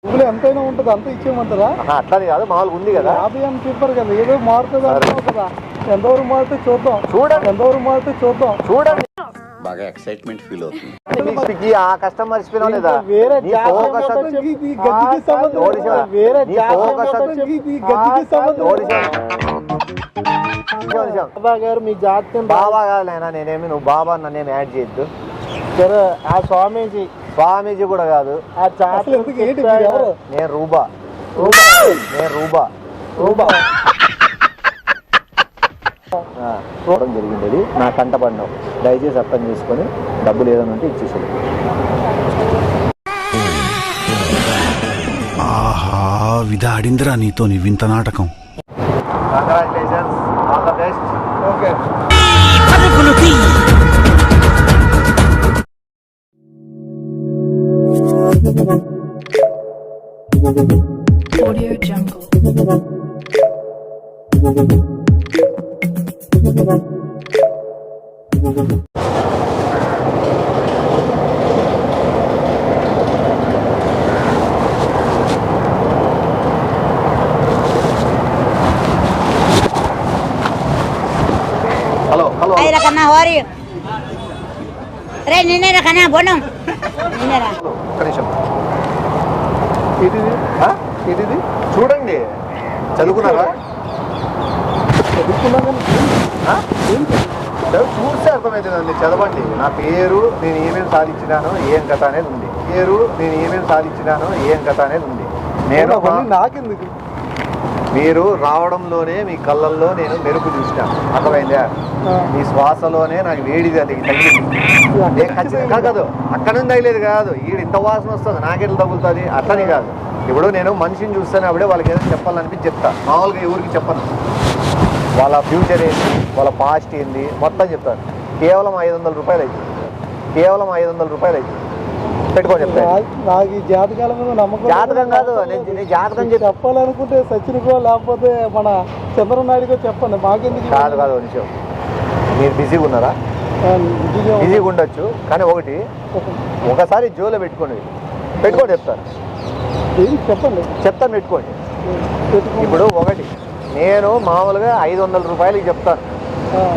ఎంతైనా ఉంటుంది అంత ఇచ్చేయమంటారా? అట్లా కాదు, మామూలుగా ఉంది కదా. 50 అని చెప్పారు కదా, ఏదో మారుతుంది అంటున్నావు కదా. ఎంతవరకు మారితే చూద్దాం, చూడండి. ఎంతవరకు మారితే చూద్దాం, చూడండి. బాగా ఎక్సైట్మెంట్ ఫీల్ అవుతుంది. ఆ కస్టమర్ మర్చిపోయినా లేదా? వేరే బాబా గారు మీ జాతకం బాబా కాదులేనా, నేనేమి నువ్వు బాబా నన్నేమి యాడ్ చేయొద్దు. సరే, ఆ స్వామీజీ కూడా కాదు. ఆ జాతకం నేను రూబా చూడడం జరిగింది. నా కంట పడినావు, దయచేసి అర్థం చేసుకొని డబ్బులు ఏదైనా ఉంటే ఇచ్చేసాడు. ఆహా, విధాడిందిరా నీతో నీ వింత నాటకం. Congratulations, all the best. Okay. Audio Jungle. Hello Ay, Rakana, how are you? Re, nene Rakana, bonum. Nene Rakana. ఒక్క నిమిషం. ఇది చూడండి, చదువుకున్నారా? చూస్తే అర్థమవుతుందండి, చదవండి. నా పేరు, నేను ఏమేమి సాధించినాను, ఏం కథ అనేది ఉంది. నేను నాకెందుకు? మీరు రావడంలోనే మీ కళ్ళల్లో నేను మెరుపు చూసినాను, అర్థమైందా? మీ శ్వాసలోనే నాకు వేడిది అది తగిలింది. ఖచ్చితంగా కాదు, అక్కడ నుంచి తగిలేదు కాదు, ఈడు ఇంత వాసన వస్తుంది, నాకెట్లా తగులుతుంది అట్లని కాదు. ఇప్పుడు నేను మనిషిని చూస్తాను, అప్పుడే వాళ్ళకి ఏదైనా చెప్పాలనిపించి చెప్తా. మామూలుగా ఎవరికి చెప్పను. వాళ్ళ ఫ్యూచర్ ఏంటి, వాళ్ళ పాస్ట్ ఏంది మొత్తం చెప్తాను. కేవలం 500 రూపాయలు అవుతుంది. పెట్టుకొని చెప్తాను. నాకు ఈ జాతకాల మీద నమ్మకం. జాతకం కాదు, నేను జాతకం చెప్పాలనుకుంటే సచిన్కో లేకపోతే మన చంద్రనాయుడుకో చెప్పండి, మాకెందుకు? కాదు నిమిషం. మీరు బిజీగా ఉన్నారా? బిజీగా ఉండొచ్చు, కానీ ఒకసారి జోలో పెట్టుకోండి చెప్తాను. చెప్తాను, పెట్టుకోండి. ఇప్పుడు నేను మామూలుగా 500 రూపాయలకి చెప్తాను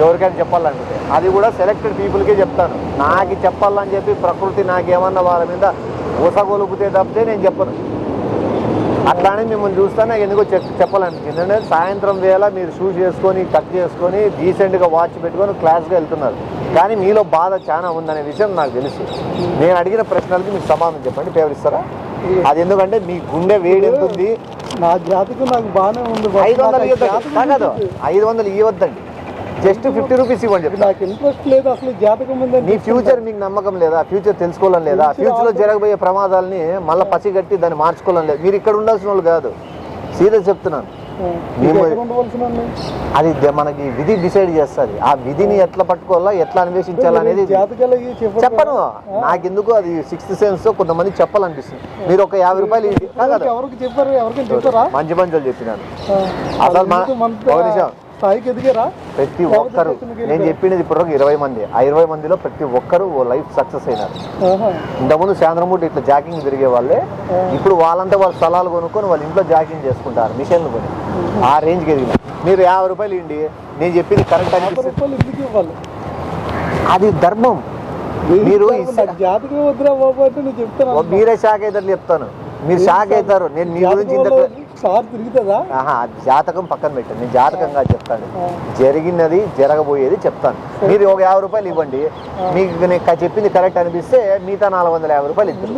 ఎవరికైనా చెప్పాలనుకుంటే. అది కూడా సెలెక్టెడ్ పీపుల్కే చెప్తాను. నాకు చెప్పాలని చెప్పి ప్రకృతి నాకేమన్నా వాళ్ళ మీద ఊసగొలుపుతే తప్పితే నేను చెప్పను. అట్లానే మిమ్మల్ని చూస్తాను, నాకు ఎందుకో చెప్పాలనిపించింది. ఎందుకంటే సాయంత్రం వేళ మీరు షూస్ చేసుకొని కట్ చేసుకొని డీసెంట్గా వాచ్ పెట్టుకొని క్లాస్గా వెళ్తున్నారు, కానీ మీలో బాధ చాలా ఉందనే విషయం నాకు తెలుసు. నేను అడిగిన ప్రశ్నలకి మీకు సమాధానం చెప్పండి. పేపర్ ఇస్తారా? అది ఎందుకంటే మీ గుండె వేడి ఉంటుంది. నా జాతకం నాకు బాగానే ఉంది. 500 ఇవ్వద్దండి, జస్ట్ 50 రూపీస్ ఇవ్వండి. నాకు ఇంట్రెస్ట్ లేదు అసలు జాతకం మీద. మీ ఫ్యూచర్ మీకు నమ్మకం లేదా? ఫ్యూచర్ తెలుసుకోవాలని లేదా? ఫ్యూచర్లో జరగబోయే ప్రమాదాలని మళ్ళీ పసిగట్టి దాన్ని మార్చుకోవాలని లేదు. మీరు ఇక్కడ ఉండాల్సిన వాళ్ళు కాదు, సీరియస్ చెప్తున్నాను. అది మనకి విధి డిసైడ్ చేస్తుంది. ఆ విధిని ఎట్లా పట్టుకోవాలా, ఎట్లా అన్వేషించాలా అనేది చెప్పను. నాకెందుకు అది 6th సెన్స్ కొంతమంది చెప్పాలనిపిస్తుంది. మీరు ఒక 50 రూపాయలు మంచి మంచి చెప్పినాను. అసలు స్థాయికి ఎదిగారా ప్రతి ఒక్కరు? నేను చెప్పింది ఇప్పుడు 20 మంది. ఆ 20 మందిలో ప్రతి ఒక్కరు లైఫ్ సక్సెస్ అయినారు. ఇంతకుముందు సాయంత్రం ఇట్లా జాకింగ్ తిరిగే వాళ్ళే ఇప్పుడు వాళ్ళంతా వాళ్ళ స్థలాలు కొనుక్కొని వాళ్ళ ఇంట్లో జాకింగ్ చేసుకుంటారు, మిషన్లు కొని. ఆ రేంజ్కి ఎదిగిన మీరు 50 రూపాయలు ఇవ్వండి, నేను చెప్పింది కరెక్ట్ అనిపిస్తుంది. అది ధర్మం. మీరు జాతకం వద్దురా బాబు అంటే నేను చెప్తాను, మీరే షాక్ అవుతారు. చెప్తాను, మీరు షాక్ అవుతారు. నేను మీ గురించి జాతకం పక్కన పెట్టాను, నేను జాతకంగా చెప్తాను. జరిగినది జరగబోయేది చెప్తాను. మీరు ఒక 50 రూపాయలు ఇవ్వండి, మీకు నేను చెప్పింది కరెక్ట్ అనిపిస్తే మిగతా 450 రూపాయలు ఇస్తారు.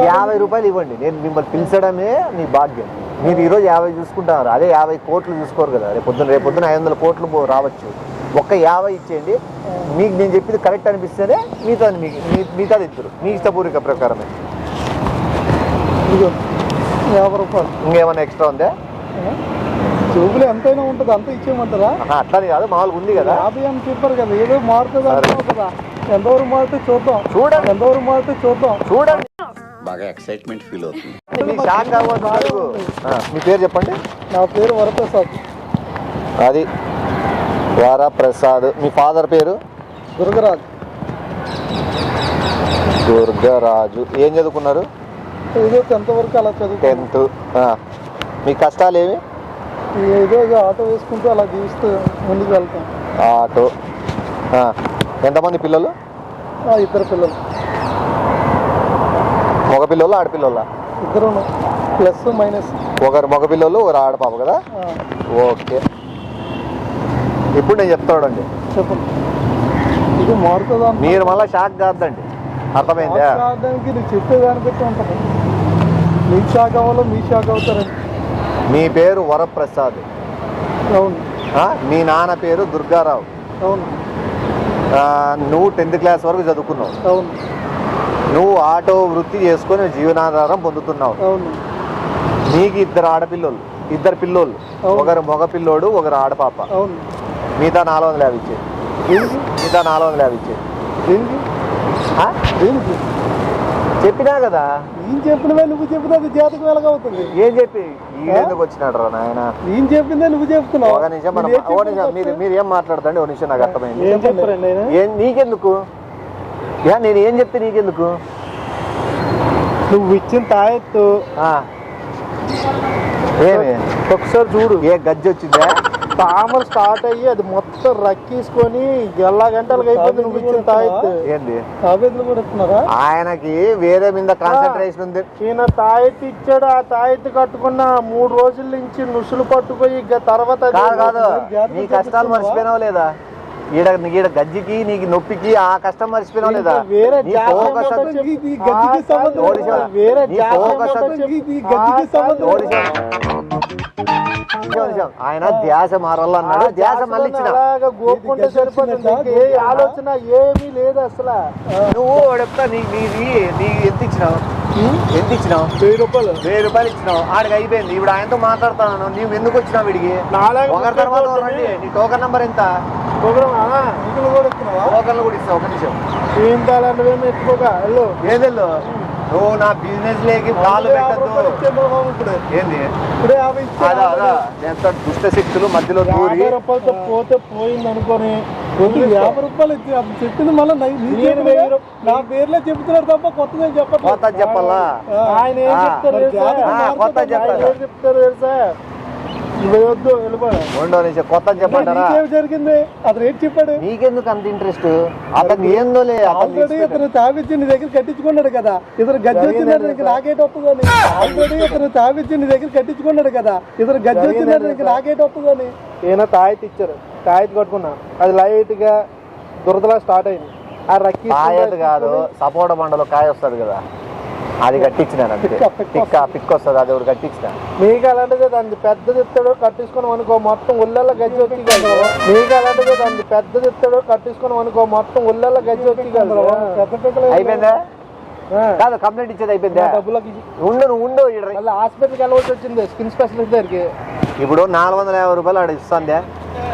50 రూపాయలు ఇవ్వండి. నేను మిమ్మల్ని పిలిచడమే మీ భాగ్యం. మీరు ఈరోజు 50 చూసుకుంటున్నారు, అదే 50 కోట్లు చూసుకోరు కదా. రేపొద్దున 500 కోట్లు రావచ్చు. ఒక్క 50 ఇచ్చేయండి, మీకు నేను చెప్పింది కరెక్ట్ అనిపిస్తేనే మిగతాది ఇద్దరు మీ ఇష్టపూర్వక ప్రకారమే. 50 రూపాయలు ఇంకేమన్నా ఎక్స్ట్రా ఉందా? జోబులు ఎంతైనా ఉంటుంది అంత ఇచ్చేయమంటారా? అట్లని కాదు, మామూలుగా ఉంది కదా. 50 అని చెప్పారు కదా, ఏదో మారుతుంది అంటున్నావు కదా. ఎంతవరకు మారితే చూద్దాం, చూడండి. బాగా ఎక్సైట్మెంట్ ఫీల్ అవుతుంది. మీ పేరు చెప్పండి. నా పేరు వరప్రసాద్. అది వరప్రసాద్. మీ ఫాదర్ పేరు? దుర్గరాజు. ఏం చదువుకున్నారు? ఏదో 10th వరకు అలా చదువుతాను. 10th. మీ కష్టాలు ఏమి? ఏదో ఆటో వేసుకుంటూ అలా జీవిస్తూ ముందుకు వెళ్తాం. ఆటో. ఎంతమంది పిల్లలు? 2 పిల్లలు. మగ పిల్లలు ఆడపిల్లల? 2 ప్లస్ మైనస్. ఒకరు మగ పిల్లలు ఒకరు ఆడపాప కదా? ఓకే. ఇప్పుడు నేను చెప్తాడండి, చెప్పండి. ఇది మారుతుందా? మీరు మళ్ళీ షాక్ కాదండి, అర్థమైందా? కాదానికి నువ్వు చెప్పేదాన్ని బట్టి ఉంటుంది. మీకు షాక్ అవ్వాలో మీ షాక్ అవుతారండి. మీ పేరు వరప్రసాద్. అవును. మీ నాన్న పేరు దుర్గారావు. అవును. నువ్వు 10th క్లాస్ వరకు చదువుకున్నావు. అవును. నువ్వు ఆటో వృత్తి చేసుకొని జీవనాధారం పొందుతున్నావు. అవును. నీకు 2 ఆడపిల్లలు, 2 పిల్లోళ్ళు, ఒకరు మగ పిల్లోడు ఒకరు ఆడపాప. అవును. మిగతా 450 ఇచ్చే. మిగతా 450 ఇచ్చే. దేనికి? దేనికి చెప్పినా కదా. నేను చెప్పినవే నువ్వు చెప్పినది జాతకం ఎలాగవుతుంది? ఏం చెప్పి ఎందుకు వచ్చినాడు రా నాయన? నేను చెప్పిందే నువ్వు చెప్తున్నావు. ఒక నిమిషం మీరు ఏం మాట్లాడతాండి? ఒక నిమిషం నాకు అర్థమైంది. ఏం చెప్పారండి? నీకెందుకు? నేను ఏం చెప్తే నీకెందుకు? నువ్వు ఇచ్చిన తాయెత్తు ఏమి ఒకసారి చూడు. ఏ గజ్జి వచ్చిందా? తామర స్టార్ట్ అయ్యి అది మొత్తం రక్కేసుకొని గల్లా గంటలకు అయిపోయింది. నువ్వు ఇచ్చిన తాయెత్తు ఏంది? తాబేతులు కూడా ఇస్తున్నారా? ఆయనకి వేరే మీద కాన్సన్ట్రేషన్ ఉంది. ఈయన తాయెత్తు ఇచ్చాడు. ఆ తాయెత్తు కట్టుకున్న 3 రోజుల నుంచి నుసులు పట్టుపోయి తర్వాత కాదు నీ కష్టాలు మర్చిపోయినావు లేదా? ఈడ గజ్జికి నీకు నొప్పికి ఆ కష్టం మర్చిపోయినావు లేదా? వేరే ఆయన ధ్యాస మారాలన్నాడు. ధ్యాస మళ్ళీ గోపుకుంటే సరిపోతుంది. ఏ ఆలోచన ఏమీ లేదు అసలు. నువ్వు చెప్తా నీకు ఎంత ఇచ్చినావు? ఎంత ఇచ్చినావు? 1000 రూపాయలు. 1000 రూపాయలు ఇచ్చినావు. ఆడికి అయిపోయింది. ఇప్పుడు ఆయనతో మాట్లాడుతాను. నువ్వు ఎందుకు వచ్చినావు వీడికి? ఒకరి తర్వాత రండి. నీ టోకన్ నంబర్ ఎంత? టోకన్లు కూడా ఇస్తావు. ఒక నిమిషం. ఏం కావాలంటే ఎత్తుకోగా ఏదెళ్ళు నువ్వు నా బిజినెస్ లేకి కాలు పెట్టద్దు. ఏంది ఎంత దుష్ట శక్తులు మధ్యలో దూరి 50 రూపాయలతో పోతే పోయింది అనుకోని 50 రూపాయలు ఇచ్చి అది చెప్పింది. మళ్ళీ నా పేర్లే చెప్తున్నాడు తప్ప కొత్తగా చెప్పండి. కొత్త చెప్పాలా? ఆయన ఏం చెప్తారు? కొత్త చెప్పాలి. ఏం చెప్తారు తెలుసా? ఇవ్వద్దు వెళ్ళిపోయా. కొత్త చెప్పంటారా? జరిగింది అది రేట్ చెప్పాడు. నీకెందుకు అంత ఇంట్రెస్ట్? అతను ఏందోలే. ఆల్రెడీ ఇతను తావిచ్చి నీ దగ్గర కట్టించుకున్నాడు కదా. ఇతను గజ్జి వచ్చిందని నీకు నాకేట వస్తుందని. ఆల్రెడీ ఇతను తావిచ్చి నీ దగ్గర కట్టించుకున్నాడు కదా. ఇతను గజ్జి వచ్చిందని నీకు నాకేట వస్తుందని. ఈయన తాయెత్తు ఇచ్చారు. తాయెత్తు కట్టుకున్నా. అది లైట్ గా దురదలా స్టార్ట్ అయింది. ఆ రక్కి తాయెత్తు కాదు, సపోటా బండలో కాయ వస్తుంది కదా, అది కట్టించినాను. పిక్ వస్తుంది, అది ఒకటి కట్టించిన. మీకు అలాంటిది దాన్ని పెద్దది ఇస్తాడు కట్టించుకున్నాం అనుకో మొత్తం ఉల్లెల్ల గజ్జి వచ్చి కలరు. మీకు అలాంటిది దాన్ని పెద్దది ఇస్తాడు కట్టించుకున్నాం అనుకో మొత్తం ఉల్లెల్ల గజ్జి వచ్చి కలరు. అయిపోయిందా? కాదు కంప్లైంట్ ఇచ్చేది అయిపోయిందా? డబ్బులకి ఉండు. మళ్ళీ హాస్పిటల్కి వెళ్ళవలసి వచ్చింది స్కిన్ స్పెషలిస్ట్ దగ్గరికి. ఇప్పుడు 450 రూపాయలు ఆడ ఇస్తుందే.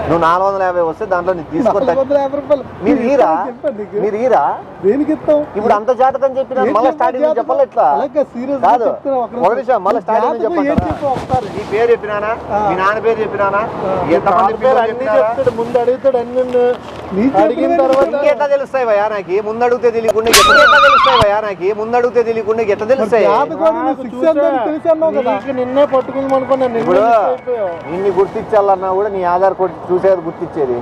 నువ్వు 450 వస్తే దాంట్లో నీకు తీసుకుంటా. 450 రూపాయలు మీరు ఈరా దేనికి ఇస్తాం? ఇప్పుడు అంత జాతకం చెప్పిన మళ్ళీ స్టార్టింగ్ చెప్పాలి. ఎట్లా కాదు, ఒక నిమిషం మళ్ళీ స్టార్టింగ్ చెప్పాలి. నీ పేరు చెప్పినానా? మీ నాన్న పేరు చెప్పినానా? ఎంతమంది పేరు అన్ని చెప్తాడు. ముందు అడుగుతాడు అన్ని. అడిగిన తర్వాత ఎట్లా తెలుస్తాయి భయా నాకు? ముందు అడిగితే తెలియకుండా ఎట్లా తెలుస్తాయి భయా నాకు? ముందు అడిగితే తెలియకుండా ఎట్లా తెలుస్తాయి? నిన్నే పట్టుకుందాం అనుకున్నాను. ఇప్పుడు నిన్ను గుర్తించాలన్నా కూడా నీ ఆధార్ కార్డు చూసేది గుర్తించేది.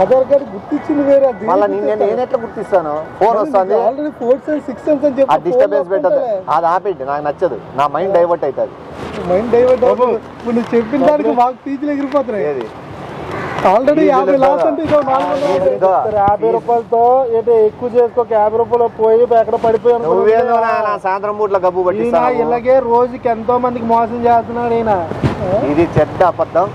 ఆధార్ కార్డు గుర్తించింది వేరే. మళ్ళీ నేను ఎట్లా గుర్తిస్తాను? ఫోన్ వస్తుంది. ఆల్రెడీ 4 సెన్స్ 6 సెన్స్ అని చెప్పి డిస్టర్బెన్స్ పెట్టదు. అది ఆపేంటి, నాకు నచ్చదు. నా మైండ్ డైవర్ట్ అవుతుంది. మైండ్ డైవర్ట్ అవుతుంది. ఇప్పుడు నువ్వు చెప్పిన దానికి మాకు పీజీలు ఎగిరిపోతున్నాయి. ఏది ఆల్రెడీ 50 లాస్ అంటే 50 రూపాయలతో ఏంటో ఎక్కువ చేసుకోక 50 రూపాయలు పోయి ఎక్కడ పడిపోయాను. నువ్వేదో సాయంత్రం పూట్ల గబ్బు పట్టిస్తా. ఇలాగే రోజుకి ఎంతో మందికి మోసం చేస్తున్నాడు ఈయన. ఇది చెడ్డ అబద్ధం.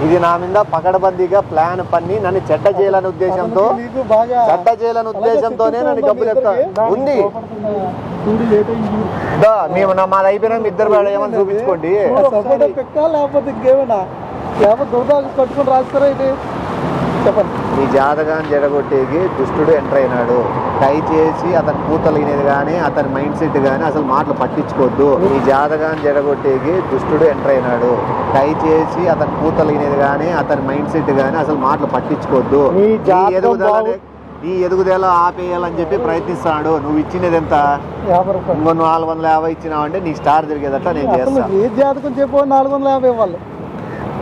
ఇది నా మీద పకడ్బందీగా ప్లాన్ పన్ని నన్ను చెడ్డ చేయాలని ఉద్దేశంతో చెడ్డ నన్ను గబ్బులు చెప్తా ఉంది. మాది అయిపోయినా మీ ఇద్దరు ఏమని చూపించుకోండి. లేకపోతే ఇంకేమైనా కట్టుకుని రాస్తారా ఇది చెప్పండి. ఈ జాతకాన్ని జడగొట్టేకి దుష్టుడు ఎంటర్ అయినాడు. దయచేసి అతని కూతలిగినది కానీ అతని మైండ్ సెట్ కానీ అసలు మాటలు పట్టించుకోవద్దు. ఈ జాతకాన్ని జడగొట్టేకి దుష్టుడు ఎంటర్ అయినాడు. దయచేసి అతని కూతలిగినది కానీ అతని మైండ్ సెట్ కానీ అసలు మాటలు పట్టించుకోవద్దు. నీ ఎదుగుదల ఆపేయాలని చెప్పి ప్రయత్నిస్తున్నాడు. నువ్వు ఇచ్చినది ఎంత? 50 రూపాయలు. ఇంకో 450 ఇచ్చినావంటే నీ స్టార్ తిరిగేదట్లా నేను అసలు చేస్తాను. ఏ జాతకం చెప్పు 450 ఇవ్వాలి.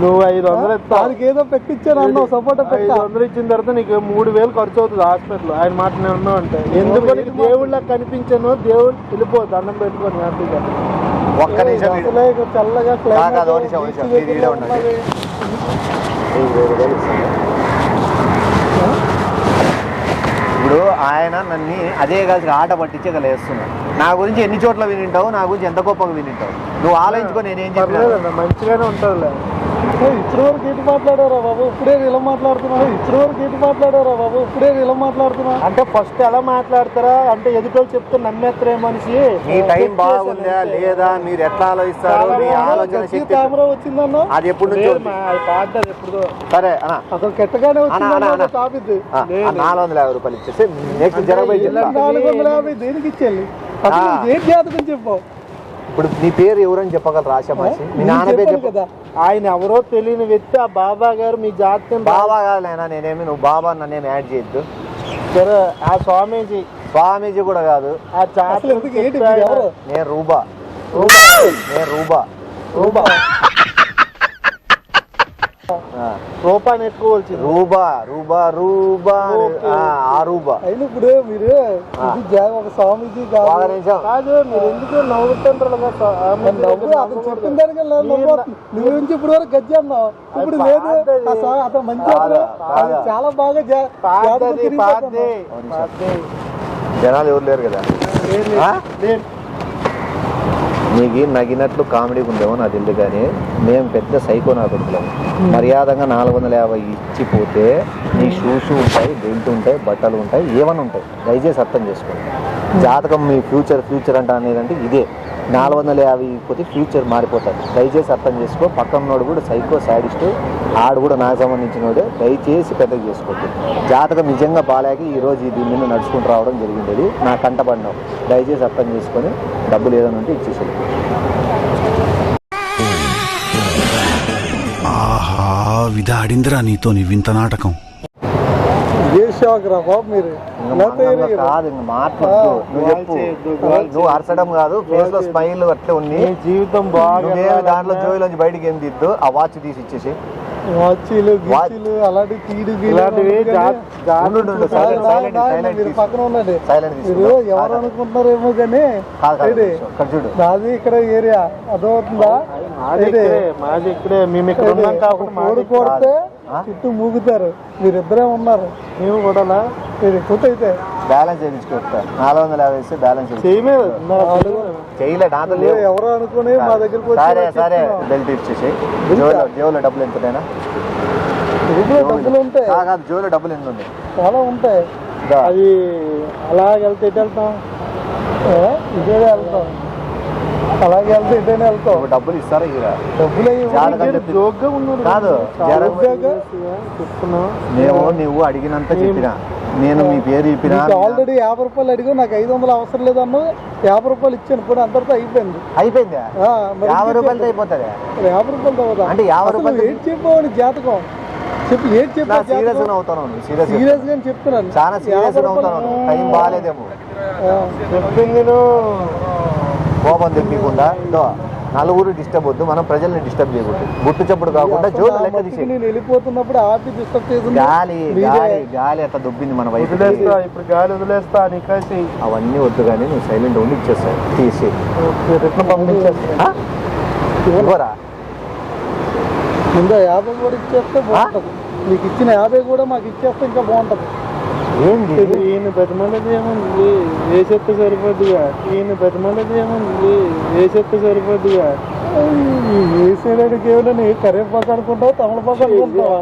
నువ్వు 500 దానికి ఏదో పెట్టించాను అన్నావు, సపోర్ట్ పెట్టా. 500 ఇచ్చిన తర్వాత నీకు 3000 ఖర్చు అవుతుంది హాస్పిటల్. ఆయన మాట నేను ఉన్నావు అంటే ఎందుకు నీకు దేవుళ్ళ కనిపించాను, దేవుడు వెళ్ళిపో దండం పెట్టుకొని హ్యాపీగా. ఒక్క నిమిషం వీడు. అసలే ఇక చల్లగా కాదు, ఒక నిమిషం, ఒక నిమిషం. మీరు ఈడే ఉండండి. 2000 ఇస్తాను. ఇప్పుడు ఆయన నన్ను అదే కలిసి ఆట పట్టించే వేస్తున్నాడు. నా గురించి ఎన్ని చోట్ల వినింటావు, నా గురించి ఎంత గొప్పగా వినింటావు. నువ్వు ఆలోచించుకొని నేనేం చెప్పలేదు. మంచిగానే ఉంటుందిలే. ఇప్పటి వరకు ఏంటి మాట్లాడారా బాబు, ఇప్పుడే ఇలా మాట్లాడుతున్నావు. ఇప్పటి వరకు ఏంటి మాట్లాడారా బాబు, ఇప్పుడే ఇలా మాట్లాడుతున్నావు. అంటే ఫస్ట్ ఎలా మాట్లాడతారా అంటే ఎదుటోళ్ళు చెప్తే నమ్మేస్తారే మనిషి. మీ టైం బాగుందా లేదా, మీరు ఎట్లా ఆలోచిస్తారు, మీ ఆలోచన శక్తి. కెమెరా వచ్చిందన్నా, అది ఎప్పుడు నుంచి పాడదు ఎప్పుడు. సరే అన్నా, అసలు కెట్టగానే వచ్చిందన్నా. టాప్ ఇది 450 రూపాయలు ఇచ్చేసి నెక్స్ట్ జరగబోయే 450 దేనికి ఇచ్చేయాలి? అసలు ఏం జాతకం చెప్పావు? ఇప్పుడు నీ పేరు ఎవరని చెప్పగలరు? ఆశామాసి మీ నాన్న పేరు చెప్పు. కదా ఆయన ఎవరో తెలియని వ్యక్తి. ఆ బాబా గారు మీ జాతకం బాబా కాదులేనా, నేనేమి నువ్వు బాబా నన్నేమి యాడ్ చేయొద్దు. సరే ఆ స్వామీజీ కూడా కాదు. ఆ అసలు ఎందుకు ఏంటి ఎవరు? నేను రూబా. రూపాన్ని ఎత్తుకోవాల్సింది. ఆ రూబా అయినా ఇప్పుడు మీరు ఒక స్వామీజీ కాదు, మీరు ఎందుకు నవ్వుతుంటారు కదా. అతను చెప్పిన దానికి నువ్వు నుంచి ఇప్పుడు వరకు గజ్జి అన్నావు, ఇప్పుడు లేదు. అతను మంచి చాలా బాగా జనాలు ఎవరు లేరు కదా. నీకు నగినట్లు కామెడీ ఉందేమో నాకు తెలియదు, కానీ మేము పెద్ద సైకో నా కొడుకున్నాము. మర్యాదగా 450 ఇచ్చిపోతే నీ షూస్ ఉంటాయి, బెల్ట్ ఉంటాయి, బట్టలు ఉంటాయి, ఏమన్నా ఉంటాయి. దయచేసి అర్థం చేసుకోండి. జాతకం మీ ఫ్యూచర్ అంటే అనేదంటే ఇదే. 450 ఇచ్చిపోతే ఫ్యూచర్ మారిపోతుంది. దయచేసి అర్థం చేసుకో. పక్కనోడు కూడా సైకో సాడిస్టు, ఆడు కూడా నాకు సంబంధించినోడు. దయచేసి పెద్దగా చేసుకోవద్దు. జాతకం నిజంగా బాలేక ఈరోజు దీని మీద నడుచుకుంటూ రావడం జరిగింది. నా కంటపడినావు. దయచేసి అర్థం చేసుకొని డబ్బులు ఏదైనా ఉంటే ఇచ్చేసాడు. ఆహా విధాడిందిరా నీతో నీ వింత నాటకం. బాబు మీరు కాదు మాట్లాడు. నువ్వు చెప్పు. నువ్వు అరచడం కాదు, ఫేస్ లో స్మైల్ అట్లే ఉంది. జీవితం బాగా దాంట్లో జోయిలోంచి బయటికి ఏం తీద్దు. ఆ వాచ్ తీసి ఇచ్చేసి వాచీలు గీచీలు అలాంటి తీడు పక్కన ఉన్నది. మీరు ఎవరు అనుకుంటున్నారేమో కానీ నాది ఇక్కడ ఏరియా అదవుతుందా? మాది ఇక్కడే. మేము ఇక్కడ ఉన్నాం కాబట్టి కొడితే చుట్టూ మూగుతారు. మీరిద్దరే ఉన్నారు. మేము కూడా మీరు ఎక్కువ అయితే బ్యాలెన్స్ చేయించుకొస్తా. 450 ఇస్తే బ్యాలెన్స్ చేయలే. దాంట్లో లేవు. ఎవరో అనుకుని మా దగ్గరకు సరే బెల్ట్ ఇచ్చేసి జోలో డబ్బులు ఎంతైనా డబ్బులు ఉంటాయి. జోలో డబ్బులు ఎంత ఉంది? చాలా ఉంటాయి. అది అలాగే వెళ్తే ఇటు వెళ్తాం, ఇదే వెళ్తాం. అలాగే వెళ్తే ఇదేనే వెళ్తాం. డబ్బులు ఇస్తారా? డబ్బులు కాదు, నువ్వు అడిగినంత చెప్పినా నేను మీ పేరు చెప్పినా. ఆల్రెడీ 50 రూపాయలు అడిగా, నాకు 500 అవసరం లేదన్నా. 50 రూపాయలు ఇచ్చాను కూడా, అందరితో అయిపోయింది. 50 రూపాయలతో అయిపోతుంది. 50 రూపాయలు అవుతా అంటే 50 రూపాయలు ఏం చెప్పావు జాతకం చెప్పు. ఏం చెప్పా? సీరియస్ గా అవుతాను. సీరియస్ గా చెప్తున్నాను. చాలా సీరియస్ గా అవుతాను. టైం బాగాలేదేమో. చెప్పింది కోపం తెప్పకుండా నలుగురు డిస్టర్బ్ వద్దు. మనం ప్రజల్ని డిస్టర్బ్ చేయకూడదు. గుట్టు చెప్పుడు కాకుండా జోలు లెక్క తీసి నేను వెళ్ళిపోతున్నప్పుడు ఆపి డిస్టర్బ్ చేసి గాలి అట్లా దుబ్బింది మన వైపు. ఇప్పుడు గాలి వదిలేస్తా నీకేసి అవన్నీ వద్దు, కానీ నువ్వు సైలెంట్ ఉండి ఇచ్చేస్తావు. తీసి ఇవ్వరా? ముందు 50 కూడా ఇచ్చేస్తే బాగుంటుంది. మీకు ఇచ్చిన 50 కూడా మాకు ఇచ్చేస్తే ఇంకా బాగుంటుంది. ఏంటి ఈయన బతిమలది ఏముంది, వేసేస్తే సరిపోద్దిగా. ఈయన బతిమలది ఏముంది, వేసేస్తే సరిపోద్దిగా. వేసేయడానికి ఏమైనా కరివేపాకు అనుకుంటావు, తమలపాకు అనుకుంటావా?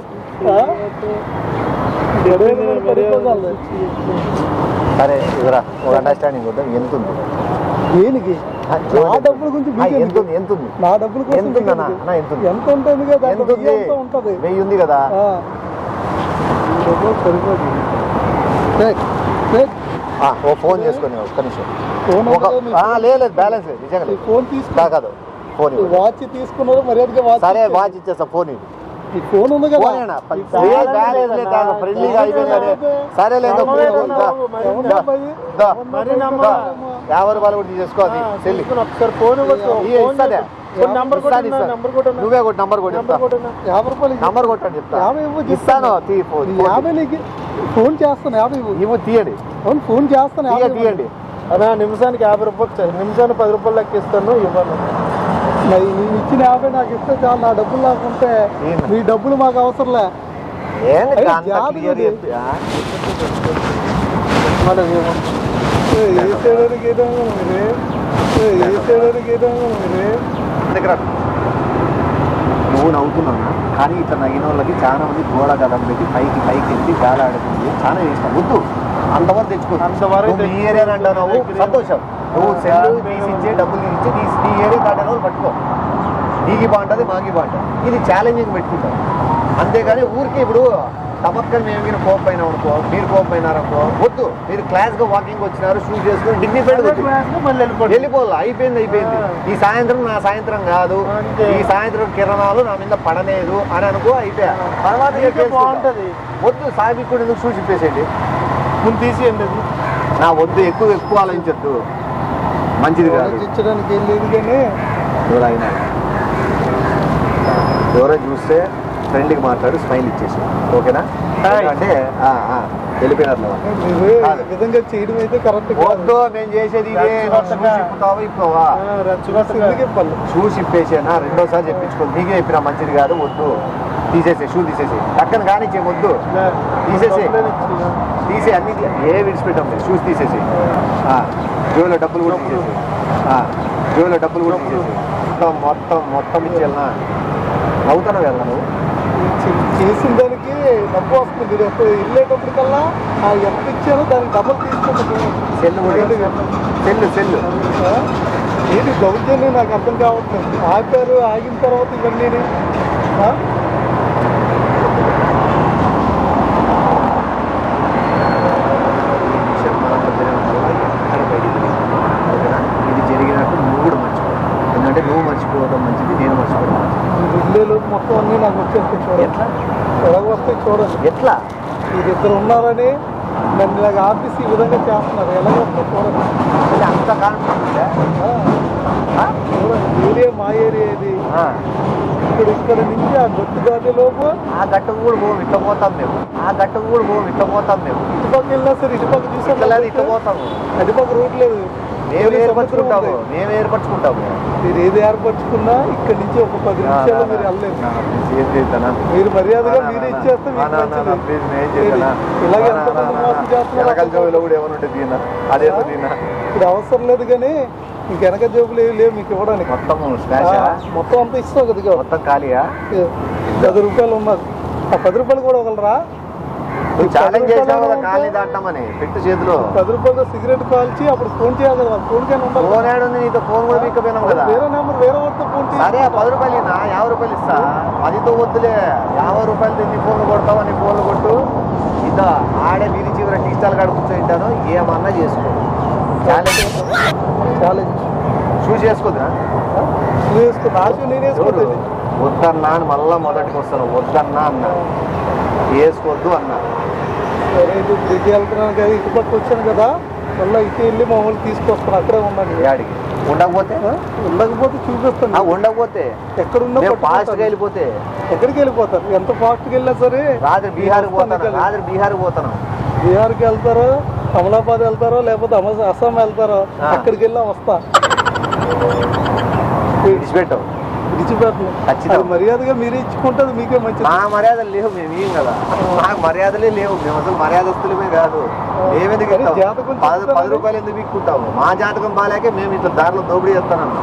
సరే ఇవరా, ఒక అండర్స్టాండింగ్ వద్దాం. ఎంత ఉంది దేనికి? నా డబ్బుల గురించి ఎంత ఉంది? నా డబ్బుల గురించి ఎంత ఉంటుంది కదా? ఎంత ఉంటుంది? 1000 ఉంది కదా? సరిపోదు. ఓ ఫోన్ చేసుకుని ఒక్క నిమిషం. లేదు బ్యాలెన్స్ లేదు నిజంగా. ఫోన్ తీసుకున్నా కాదు, ఫోన్ వాచ్ తీసుకున్నారు మర్యాదగా. సరే వాచ్ ఇచ్చేస్తా. ఫోన్ ఇది ఈ ఫోన్ ఉంది కదా ఫోనేనా? ఫ్రెండ్లీగా అయిపోయింది. సరేలే ఇంకా ఫోన్ దా. దా. దా. మరి నమ్మ 50 రూపాయలు కూడా తీసేసుకో. అది చెల్లి ఒకసారి ఫోన్ ఇస్తానే. నంబర్ నువ్వే కొట్టు, నంబర్ కొట్టి చెప్తా. 50 రూపాయలు నంబర్ కొట్టని చెప్తా. 50 ఇవ్వు ఇస్తాను. తీ ఫోన్. 50 నీకు ఫోన్ చేస్తాను. 50 ఇవ్వు. ఇవ్వు, తీయండి. అవును ఫోన్ చేస్తాను. 50 తీయండి. అన్నా నిమిషానికి 50 రూపాయలు, నిమిషానికి 10 రూపాయలు లెక్క ఇస్తాను, ఇవ్వను. మరి నేను ఇచ్చిన 50 నాకు ఇస్తే చాలు. నా డబ్బులు లేకుంటే మీ డబ్బులు మాకు అవసరంలే. ఏంది అయ్యి అంత జాబ్ clear ఇది. చెప్పి, ఆ? వేసేయడానికి ఏదైనా మీరు వేసేయడానికి ఏదైనా మీరు దగ్గర నువ్వు నవ్వుతున్నావు కానీ ఇట్లా నగిన వాళ్ళకి చాలా మంది గోడ గదం పెట్టి పైకి వెళ్ళి గాలి ఆడుతుంది. చాలా ఇష్టం. వద్దు అంతవరకు తెచ్చుకో. అంతవరకు నీ ఏరియా అంటావు నువ్వు సంతోషం. నువ్వు సెల్ తీసిచ్చే డబ్బులు తీసిచ్చే నీ ఏరియా దాటిన వాళ్ళు పట్టుకో. నీకు బాగుంటుంది, మాకి బాగుంటుంది. ఇది ఛాలెంజింగ్ పెట్టుకుంటాం. అంతేగాని ఊరికి ఇప్పుడు తమక్కని మేము మీరు కోపైనా అనుకో, మీరు కోపైనారనుకో వద్దు. మీరు క్లాస్గా వాకింగ్ వచ్చినారు, షూట్ చేసుకుని డిగ్నిఫైడ్ వెళ్ళిపోవాలి. అయిపోయింది. ఈ సాయంత్రం నా సాయంత్రం కాదు, ఈ సాయంత్రం కిరణాలు నా మీద పడలేదు అని అనుకో, అయిపోయా. తర్వాత బాగుంటది. వద్దు సాగి కూడా ఎందుకు షూస్ ఇప్పేసేయండి. ముందు తీసేయండి. అది నా వద్దు, ఎక్కువ ఆలోచించద్దు, మంచిది కాదు. ఇచ్చడానికి ఏం లేదు కానీ ఎవరైనా ఎవరో చూస్తే ఫ్రెండ్కి మాట్లాడు, స్మైల్ ఇచ్చేసి ఓకేనా అంటే వెళ్ళిపోయినారు. విధంగా చేయడం అయితే కరెక్ట్ వద్దు, మేము చేసేది ఇదే. ఇప్పుతావా షూస్ ఇప్పేసేనా? రెండోసారి చెప్పించుకో. నీకే చెప్పినా మంచిది కాదు, వద్దు. తీసేసే, షూ తీసేసి పక్కన కానీ వద్దు, తీసే అన్ని ఏ విడిచిపెట్టాం. షూస్ తీసేసి జోలో డబ్బులు కూడా తీసేసి మొత్తం ఇచ్చేయాలనా? అవుతాను వెళ్ళా నువ్వు చేసిన దానికి డబ్బు వస్తుంది. వెళ్ళేటప్పటికల్లా ఎంత ఇచ్చారో దానికి డబ్బులు తీసుకుంటుంది. సెల్లు ఏంటి దౌర్జన్యం నాకు అర్థం కావట్లేదు. ఆపారు, ఆగిన తర్వాత ఇవన్నీ ఇది జరిగినట్టు నువ్వు కూడా మర్చిపో. ఎందుకంటే నువ్వు మర్చిపోవడం మంచిది, నేను మర్చిపోవడం మంచిది. వెళ్ళేలోపు మొత్తం అన్నీ నాకు వచ్చేస్తే చూడండి. ఎట్లా ఎలాగ వస్తాయి చూడండి. ఎట్లా వీరిద్దరు ఉన్నారని నన్ను ఇలాగ ఆఫీస్ ఈ విధంగా చేస్తున్నారు. ఎలాగ వస్తాయి చూడండి. అంత కాన్ఫిడెన్స్ చూడండి, ఏరియా మా ఏరియా ఇది. ఇక్కడ నుంచి ఆ గట్టు దాటి లోపు ఆ గట్టుకు కూడా పోము, ఇట్లా పోతాం మేము. ఇటుపక్క వెళ్ళినా సరే ఇటుపక్క ఇట్లా ఇట్లా పోతాము. అటుపక్క రూట్ లేదు. మేము ఏర్పరచుకుంటాము. మీరు ఏది ఏర్పరచుకున్నా ఇక్కడ నుంచి ఒక 10 నిమిషాల్లో మీరు వెళ్ళలేదు. ఏం చేస్తానా? మీరు మర్యాదగా మీరే ఇచ్చేస్తే ఇలాగే ఎంతమంది మోసం చేస్తున్నారు. కూడా ఏమైనా ఉంటుంది దీనా అదేదో దీనా ఇప్పుడు అవసరం లేదు కానీ ఇంక వెనక జోబులు ఏమి లేవు మీకు ఇవ్వడానికి. మొత్తం అంతా ఇస్తావు కదా. మొత్తం ఖాళీయా? 10 రూపాయలు ఉన్నది. ఆ 10 రూపాయలు కూడా ఒకలరా? ఛాలెంజ్ చేసావు కదా ఖాళీ దాటమని. పెట్టు చేతిలో 10 రూపాయలతో సిగరెట్ కాల్చి అప్పుడు ఫోన్ చేయాలి కదా. ఫోన్ కైనా ఉండాలి. ఫోన్ ఏడుంది నీతో? ఫోన్ కూడా మీకపోయినాం కదా. వేరే నెంబర్ వేరే వాడితో ఫోన్ సరే 10 రూపాయలు 50 రూపాయలు ఇస్తా. 10తో వద్దులే. 50 రూపాయలు నీ ఫోన్లు కొడతావా? నీ ఫోన్లు కొట్టు. ఇదా ఆడే వీధి చివర టీ స్టాల్ కాడ కూర్చొంటాను. ఏమన్నా చేసుకో. ఛాలెంజ్ చూసి చేసుకోద్దా? వద్దన్నా అని మళ్ళా మొదటికి వస్తాను. వద్దన్నా అన్నా, వేసుకోవద్దు అన్నా. సరే ఇటు దిగి వెళ్తున్నాను కదా, ఇటు పక్క వచ్చాను కదా, మళ్ళీ ఇటు వెళ్ళి మా వాళ్ళు తీసుకొస్తాను. అక్కడే ఉన్నాను. యాడికి? ఉండకపోతే చూపిస్తాను. ఉండకపోతే ఎక్కడున్నా ఫాస్ట్గా వెళ్ళిపోతే ఎక్కడికి వెళ్ళిపోతారు? ఎంత ఫాస్ట్గా వెళ్ళినా సరే రాత్రి బీహార్కి పోతాను. బీహార్కి వెళ్తారో, అమలాబాద్ వెళ్తారో, లేకపోతే అస్సాం వెళ్తారో, అక్కడికి వెళ్ళా వస్తా. విడిచిపెట్టావు? విడిచిపెట్టను. మర్యాదగా మీరే ఇచ్చుకుంటుంది, మీకే మంచిది. మా మర్యాదలు లేవు, మేము ఏం కదా. మాకు మర్యాదలే లేవు. మేము అసలు మర్యాదస్తులమే కాదు. మేమెందుకు 10 రూపాయలు ఎందుకు బిక్కుంటాము? మా జాతకం బాగాలేకే మేము ఇట్లా దారిలో దోపిడీ చేస్తానన్నా.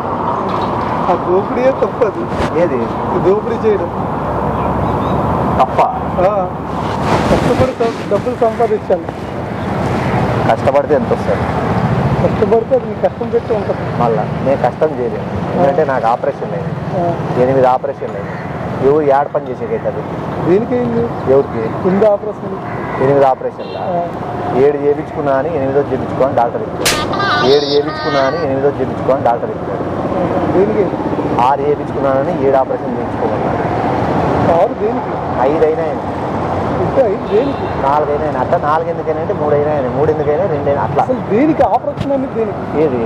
ఆ దోపిడీయే తప్పదు. ఏది దోపిడీ చేయడం తప్ప? కష్టపడి డబ్బులు సంపాదించాను. కష్టపడితే ఎంత వస్తుంది? కష్టపడితే అది మీకు కష్టం పెట్టి ఉంటుంది. మళ్ళా నేను కష్టం చేయలేను. ఎందుకంటే నాకు ఆపరేషన్ లేదు. 8 ఆపరేషన్ లేదు. ఎవరు ఏడ పని చేసేకైతుంది? దేనికి అయింది? ఎవరికి? 9 ఆపరేషన్. 8 ఆపరేషన్లా 7 చేయించుకున్నా అని 8వ చేయించుకోని డాక్టర్ ఇచ్చాడు. 7 చేయించుకున్నా అని 8వ చేయించుకోని డాక్టర్ ఇచ్చాడు. దేనికి? 6 చేయించుకున్నానని 7 ఆపరేషన్ చేయించుకోమన్నాడు. 6 దేనికి 5 అయినాయి, ఇంకా 5 దేనికి 4 అయినాయి. అట్లా 4 ఎందుకైనా అంటే 3 అయినాయి, 3 ఎందుకైనా 2 అయినా అట్లా. అసలు దేనికి ఆపరేషన్ అనేది దేనికి ఏది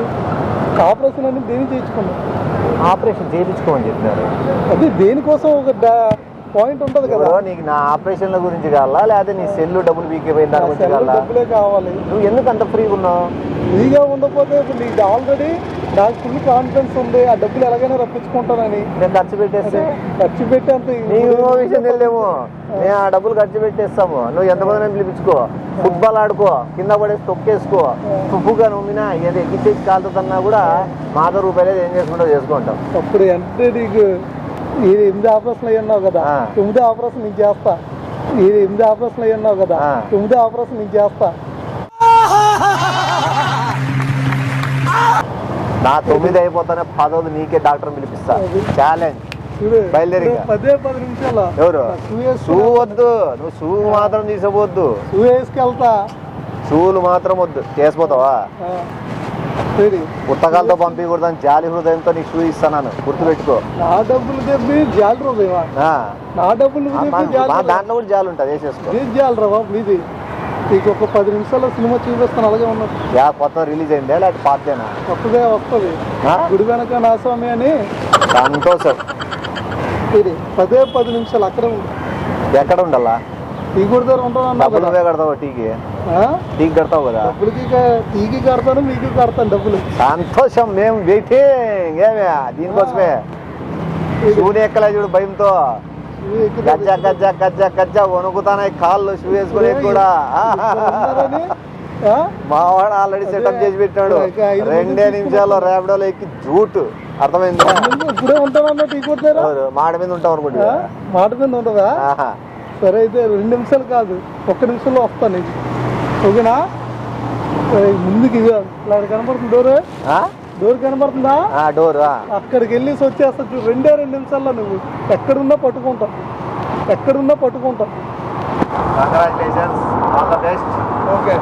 ఆపరేషన్ అనేది దేనికి చేయించుకున్నాం? ఆపరేషన్ చేయించుకోమని చెప్పినారు. అది దేనికోసం ఒక పాయింట్ ఉంటది కదా. ఇప్పుడు నీకు నా ఆపరేషన్ల గురించి కావాలా లేకపోతే నీ సెల్లు డబ్బులు పీకిపోయిన దాని గురించి కావాలా? డబ్బులే కావాలి. నువ్వు ఎందుకు అంత ఫ్రీగా ఉన్నావు? ఫ్రీగా ఉండకపోతే ఇప్పుడు నీకు ఆల్రెడీ నాకు ఫుల్ కాన్ఫిడెన్స్ ఉంది, ఆ డబ్బులు ఎలాగైనా రప్పించుకుంటానని. నేను ఖర్చు పెట్టేస్తే ఖర్చు పెట్టి అంత నీకు విషయం తెలియదేమో. మేము ఆ డబ్బులు ఖర్చు పెట్టేస్తాము, నువ్వు ఎంతమంది పిలిపించుకో, ఫుట్బాల్ ఆడుకో, కింద పడేసి తొక్కేసుకో, తుప్పుగా నమ్మినా ఏదో ఎక్కించేసి కాలుతున్నా కూడా మాతో రూపాయలు ఏం చేసుకుంటావు చేసుకుంటాం. అప్పుడు అంటే నీకు 8 ఆపరేషన్లు అయ్యన్నావు కదా, 9 ఆపరేషన్ నీకు చేస్తా. 8 ఆపరేషన్లు అయ్యన్నావు కదా, 9 ఆపరేషన్ నీకు చేస్తా. నా 9 అయిపోతానే 10వ నీకే డాక్టర్ పిలిపిస్తా. ఛాలెంజ్ బయలుదేరి. 10 నిమిషాలు ఎవరు షూ వద్దు, నువ్వు షూ మాత్రం తీసుకోవద్దు. షూ వేసుకెళ్తా, షూలు మాత్రం వద్దు. చేసిపోతావా? పుస్తకాలతో పంపించకూడదని జాలి హృదయంతో నీకు షూ ఇస్తాను, గుర్తుపెట్టుకో. నా డబ్బులు తెప్పి జాలి రోజేవా? నా డబ్బులు దాంట్లో కూడా జాలి ఉంటుంది, వేసేసుకో. జాలి రా బాబు ఇది. నీకు ఒక 10 నిమిషాల్లో సినిమా చూపిస్తాను, అలాగే ఉన్నది. కొత్త రిలీజ్ అయిందా లేకపోతే పాతేనా? కొత్తదే వస్తుంది, గుడి వెనక నా స్వామి అని. సంతోషం. 10 నిమిషాలు అక్కడ ఉంది. ఎక్కడ ఉండాలా? టీ గుడి దగ్గర ఉంటాను. డబ్బులు నువ్వే కడతావు, టీకి కడతావు కదా. డబ్బులకి టీకి కడతాను, మీకు కడతాను డబ్బులు. సంతోషం. మేము వెయిటింగ్ ఏమే దీనికోసమే. షూని ఎక్కలే చూడు భయంతో. గజ్జ గజ్జ గజ్జ గజ్జ వణుకుతానే కాళ్ళు షూ వేసుకునే కూడా. మావాడు ఆల్రెడీ సెటప్ చేసి పెట్టాడు. 2 నిమిషాల్లో ర్యాపిడోలో ఎక్కి జూట్. అర్థమైంది? ఇప్పుడే ఉంటానన్నా టీ గుడి దగ్గర. మాట మీద ఉంటావు అనుకుంటా. మాట మీద ఉంటుందా? సరే అయితే 2 నిమిషాలు కాదు, 1 నిమిషంలో వస్తాను నీకు. ఓకేనా? ముందుకి ఇలా కనపడుతుంది డోర్ కనపడుతుందా? డోర్ అక్కడికి వెళ్ళేసి వచ్చేస్తా. 2 నిమిషాల్లో నువ్వు ఎక్కడున్నా పట్టుకుంటావు, ఎక్కడున్నా పట్టుకుంటావు. Congratulations, all the best. Okay.